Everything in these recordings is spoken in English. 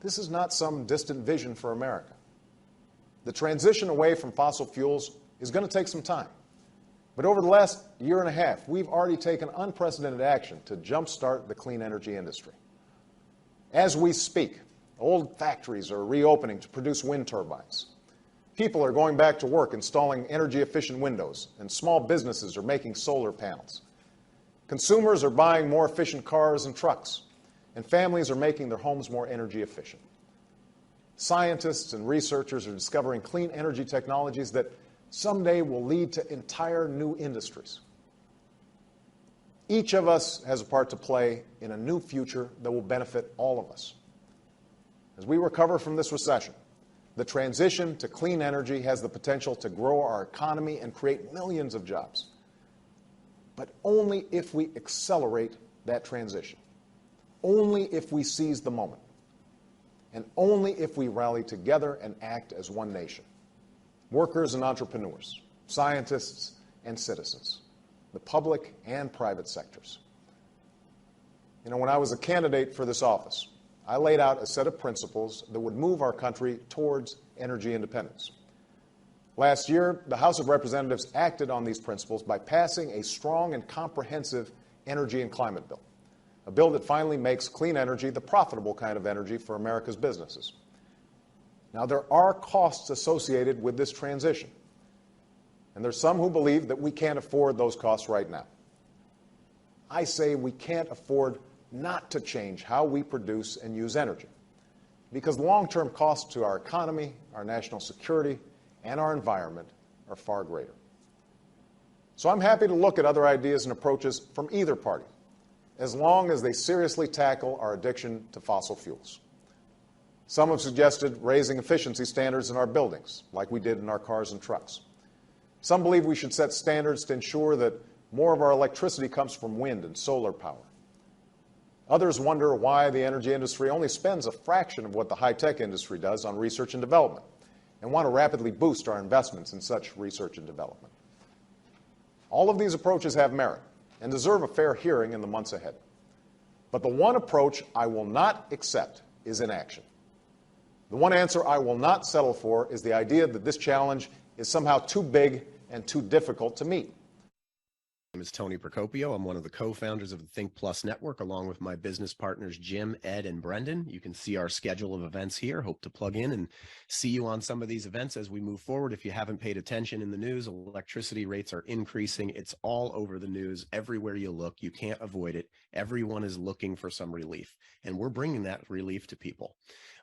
This is not some distant vision for America. The transition away from fossil fuels is going to take some time. But over the last year and a half, we've already taken unprecedented action to jumpstart the clean energy industry. As we speak, old factories are reopening to produce wind turbines. People are going back to work installing energy-efficient windows, and small businesses are making solar panels. Consumers are buying more efficient cars and trucks, and families are making their homes more energy efficient. Scientists and researchers are discovering clean energy technologies that someday will lead to entire new industries. Each of us has a part to play in a new future that will benefit all of us. As we recover from this recession, the transition to clean energy has the potential to grow our economy and create millions of jobs. But only if we accelerate that transition. Only if we seize the moment. And only if we rally together and act as one nation. Workers and entrepreneurs, scientists and citizens, the public and private sectors. You know, when I was a candidate for this office, I laid out a set of principles that would move our country towards energy independence. Last year, the House of Representatives acted on these principles by passing a strong and comprehensive energy and climate bill, a bill that finally makes clean energy the profitable kind of energy for America's businesses. Now, there are costs associated with this transition, and there's some who believe that we can't afford those costs right now. I say we can't afford not to change how we produce and use energy, because the long-term costs to our economy, our national security, and our environment are far greater. So I'm happy to look at other ideas and approaches from either party, as long as they seriously tackle our addiction to fossil fuels. Some have suggested raising efficiency standards in our buildings, like we did in our cars and trucks. Some believe we should set standards to ensure that more of our electricity comes from wind and solar power. Others wonder why the energy industry only spends a fraction of what the high-tech industry does on research and development, and want to rapidly boost our investments in such research and development. All of these approaches have merit and deserve a fair hearing in the months ahead. But the one approach I will not accept is inaction. The one answer I will not settle for is the idea that this challenge is somehow too big and too difficult to meet. My name is Tony Procopio. I'm one of the co-founders of the Think Plus Network, along with my business partners, Jim, Ed, and Brendan. You can see our schedule of events here. Hope to plug in and see you on some of these events as we move forward. If you haven't paid attention in the news, electricity rates are increasing. It's all over the news. Everywhere you look, you can't avoid it. Everyone is looking for some relief, and we're bringing that relief to people.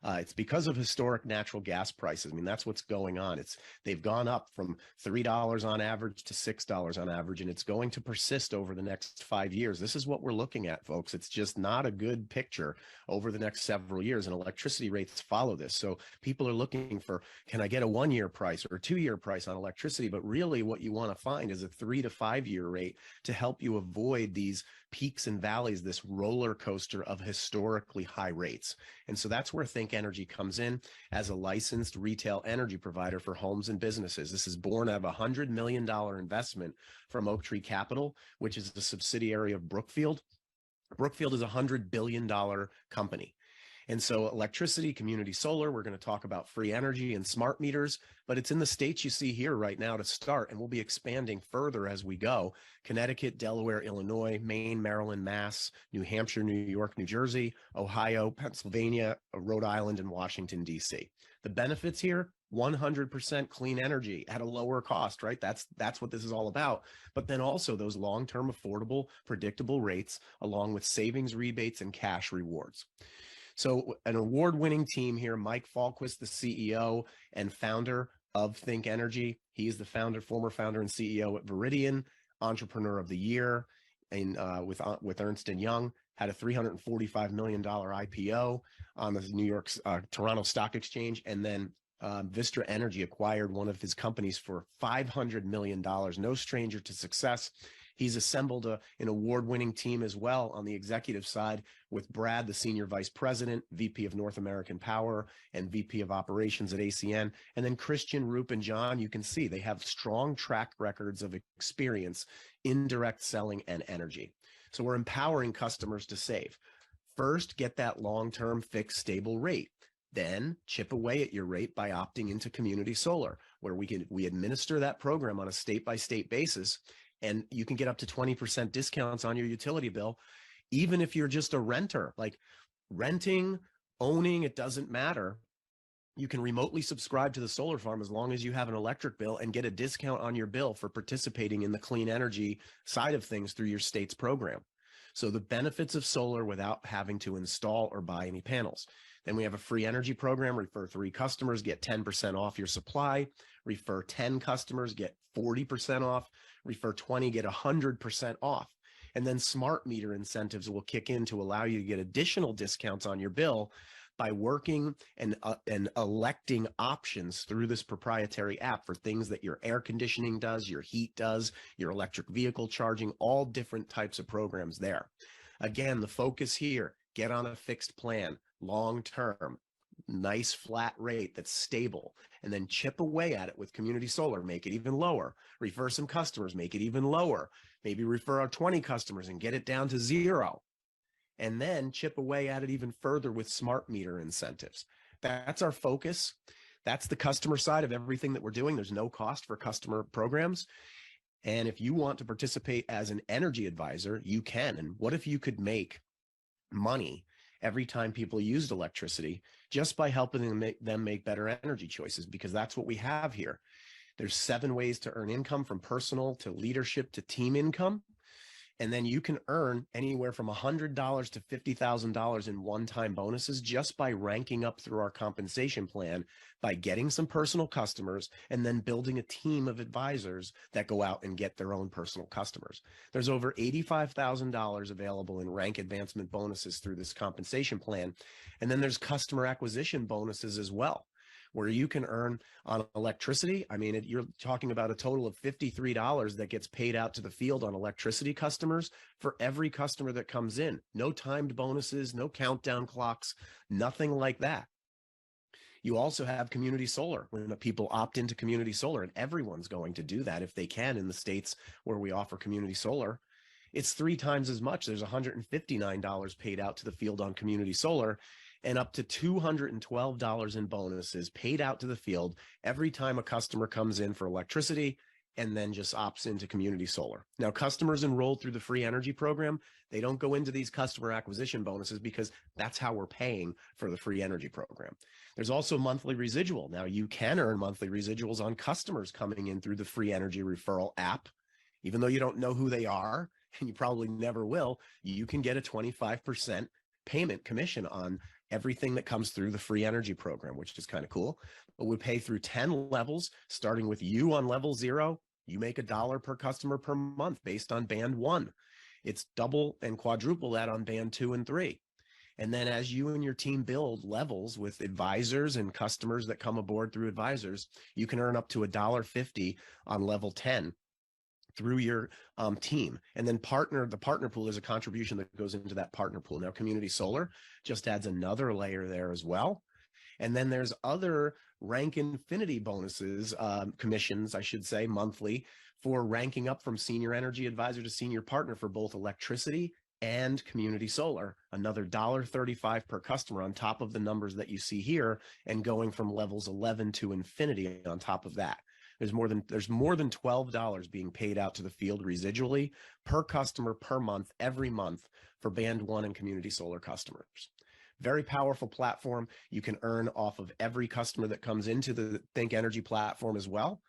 It's because of historic natural gas prices. I mean, that's what's going on. They've gone up from $3 on average to $6 on average, and it's going to persist over the next 5 years. This is what we're looking at, folks. It's just not a good picture over the next several years, and electricity rates follow this. So people are looking for, can I get a 1-year price or a 2-year price on electricity? But really what you want to find is a 3 to 5 year rate to help you avoid these peaks and valleys, this roller coaster of historically high rates. And so that's where Think Energy comes in as a licensed retail energy provider for homes and businesses. This is born out of a $100 million investment from Oak Tree Capital, which is the subsidiary of Brookfield. Brookfield is a $100 billion company. And so electricity, community solar, we're going to talk about free energy and smart meters, but it's in the states you see here right now to start, and we'll be expanding further as we go. Connecticut, Delaware, Illinois, Maine, Maryland, Mass, New Hampshire, New York, New Jersey, Ohio, Pennsylvania, Rhode Island, and Washington, D.C. The benefits here, 100% clean energy at a lower cost, right? That's what this is all about. But then also those long-term, affordable, predictable rates, along with savings, rebates, and cash rewards. So an award-winning team here, Mike Falquist, the CEO and founder of Think Energy. He is the former founder and CEO at Veridian, Entrepreneur of the Year with Ernst & Young, had a $345 million IPO on the Toronto Stock Exchange, and then Vistra Energy acquired one of his companies for $500 million, no stranger to success. He's assembled an award-winning team as well on the executive side with Brad, the Senior Vice President, VP of North American Power, and VP of Operations at ACN. And then Christian, Roop, and John, you can see they have strong track records of experience in direct selling and energy. So we're empowering customers to save. First, get that long-term fixed stable rate. Then chip away at your rate by opting into community solar, where we administer that program on a state-by-state basis, and you can get up to 20% discounts on your utility bill, even if you're just a renter. Like renting, owning, it doesn't matter. You can remotely subscribe to the solar farm as long as you have an electric bill and get a discount on your bill for participating in the clean energy side of things through your state's program. So the benefits of solar without having to install or buy any panels. Then we have a free energy program. Refer 3 customers, get 10% off your supply. Refer 10 customers, get 40% off. Refer 20, get 100% off. And then smart meter incentives will kick in to allow you to get additional discounts on your bill by working and electing options through this proprietary app for things that your air conditioning does, your heat does, your electric vehicle charging, all different types of programs there. Again, the focus here, get on a fixed plan, long-term, nice flat rate that's stable, and then chip away at it with community solar, make it even lower, refer some customers, make it even lower, maybe refer out 20 customers and get it down to 0. And then chip away at it even further with smart meter incentives. That's our focus. That's the customer side of everything that we're doing. There's no cost for customer programs. And if you want to participate as an energy advisor, you can. And what if you could make money every time people used electricity just by helping them make better energy choices? Because that's what we have here. There's 7 ways to earn income, from personal to leadership to team income. And then you can earn anywhere from $100 to $50,000 in one-time bonuses just by ranking up through our compensation plan, by getting some personal customers and then building a team of advisors that go out and get their own personal customers. There's over $85,000 available in rank advancement bonuses through this compensation plan. And then there's customer acquisition bonuses as well, where you can earn on electricity. I mean, you're talking about a total of $53 that gets paid out to the field on electricity customers for every customer that comes in. No timed bonuses, no countdown clocks, nothing like that. You also have community solar, when people opt into community solar, and everyone's going to do that if they can in the states where we offer community solar. It's 3 times as much. There's $159 paid out to the field on community solar, and up to $212 in bonuses paid out to the field every time a customer comes in for electricity and then just opts into community solar. Now, customers enrolled through the free energy program, they don't go into these customer acquisition bonuses because that's how we're paying for the free energy program. There's also monthly residual. Now, you can earn monthly residuals on customers coming in through the free energy referral app. Even though you don't know who they are, and you probably never will, you can get a 25% payment commission on everything that comes through the free energy program, which is kind of cool. But we pay through 10 levels, starting with you on level 0. You make $1 per customer per month based on band 1. It's double and quadruple that on band 2 and 3. And then as you and your team build levels with advisors and customers that come aboard through advisors, you can earn up to $1.50 on level 10 through your team. And then the partner pool is a contribution that goes into that partner pool. Now, community solar just adds another layer there as well. And then there's other rank infinity bonuses, commissions, I should say, monthly, for ranking up from senior energy advisor to senior partner for both electricity and community solar, another $1.35 per customer on top of the numbers that you see here, and going from levels 11 to infinity on top of that. There's more than $12 being paid out to the field residually per customer per month, every month, for band 1 and community solar customers. Very powerful platform. You can earn off of every customer that comes into the Think Energy platform as well.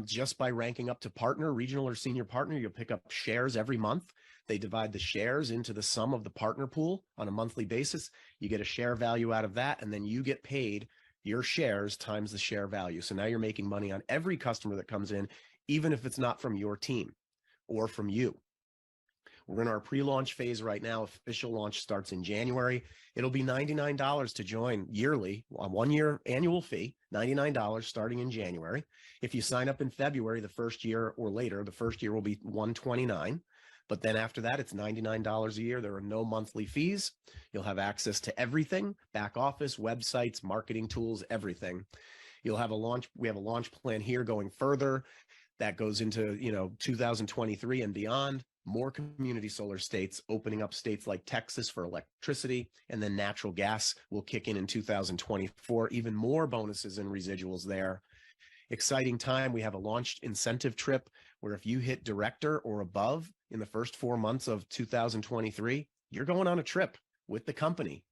Just by ranking up to partner, regional or senior partner, you'll pick up shares every month. They divide the shares into the sum of the partner pool on a monthly basis. You get a share value out of that, and then you get paid your shares times the share value. So now you're making money on every customer that comes in, even if it's not from your team or from you. We're in our pre-launch phase right now. Official launch starts in January. It'll be $99 to join yearly, a 1-year annual fee, $99 starting in January. If you sign up in February, the first year or later, the first year will be $129. But then after that, it's $99 a year. There are no monthly fees. You'll have access to everything: back office, websites, marketing tools, everything. You'll have a launch. We have a launch plan here going further that goes into 2023 and beyond. more community solar states, opening up states like Texas for electricity, and then natural gas will kick in 2024, even more bonuses and residuals there. Exciting time. We have a launched incentive trip where if you hit director or above in the first 4 months of 2023, you're going on a trip with the company.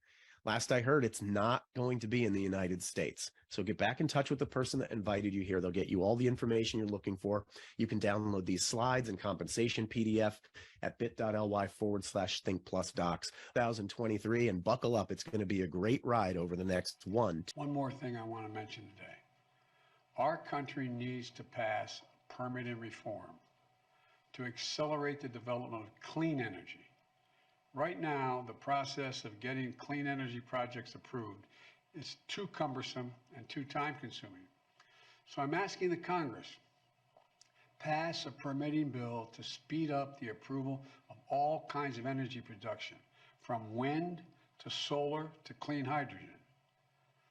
Last I heard, it's not going to be in the United States. So get back in touch with the person that invited you here. They'll get you all the information you're looking for. You can download these slides and compensation PDF at bit.ly/ThinkPlusDocs 2023 and buckle up. It's going to be a great ride over the next one. One more thing I want to mention today. Our country needs to pass permitting reform to accelerate the development of clean energy. Right now, the process of getting clean energy projects approved is too cumbersome and too time-consuming. So I'm asking the Congress, pass a permitting bill to speed up the approval of all kinds of energy production, from wind to solar to clean hydrogen,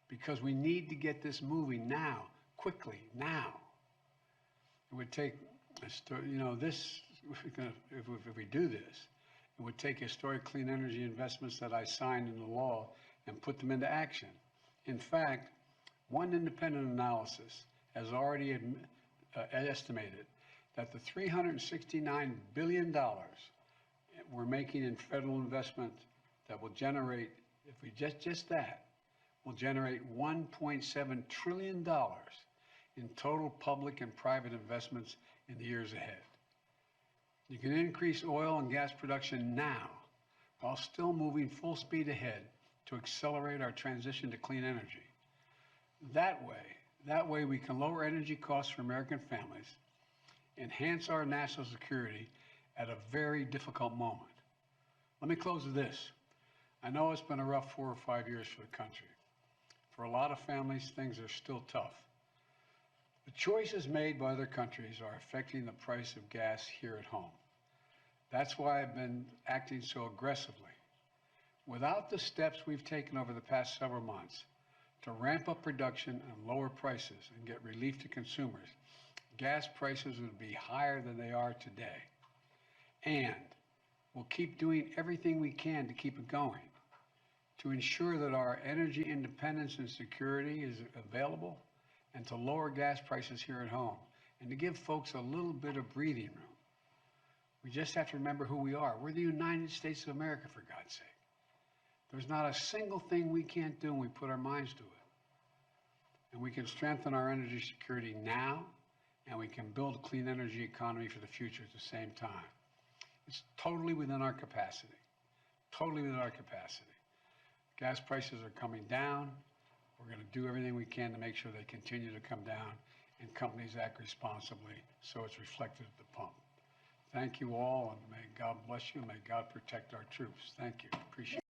because we need to get this moving now, quickly, now. It would take, this, if we do this, it would take historic clean energy investments that I signed into law and put them into action. In fact, one independent analysis has already estimated that the $369 billion we're making in federal investment that will generate, if we just that, will generate $1.7 trillion in total public and private investments in the years ahead. You can increase oil and gas production now while still moving full speed ahead to accelerate our transition to clean energy. That way we can lower energy costs for American families, enhance our national security at a very difficult moment. Let me close with this. I know it's been a rough 4 or 5 years for the country. For a lot of families, things are still tough. The choices made by other countries are affecting the price of gas here at home. That's why I've been acting so aggressively. Without the steps we've taken over the past several months to ramp up production and lower prices and get relief to consumers, gas prices would be higher than they are today. And we'll keep doing everything we can to keep it going, to ensure that our energy independence and security is available, and to lower gas prices here at home, and to give folks a little bit of breathing room. We just have to remember who we are. We're the United States of America, for God's sake. There's not a single thing we can't do when we put our minds to it. And we can strengthen our energy security now, and we can build a clean energy economy for the future at the same time. It's totally within our capacity. Totally within our capacity. Gas prices are coming down. We're going to do everything we can to make sure they continue to come down and companies act responsibly so it's reflected at the pump. Thank you all, and may God bless you, and may God protect our troops. Thank you. Appreciate it.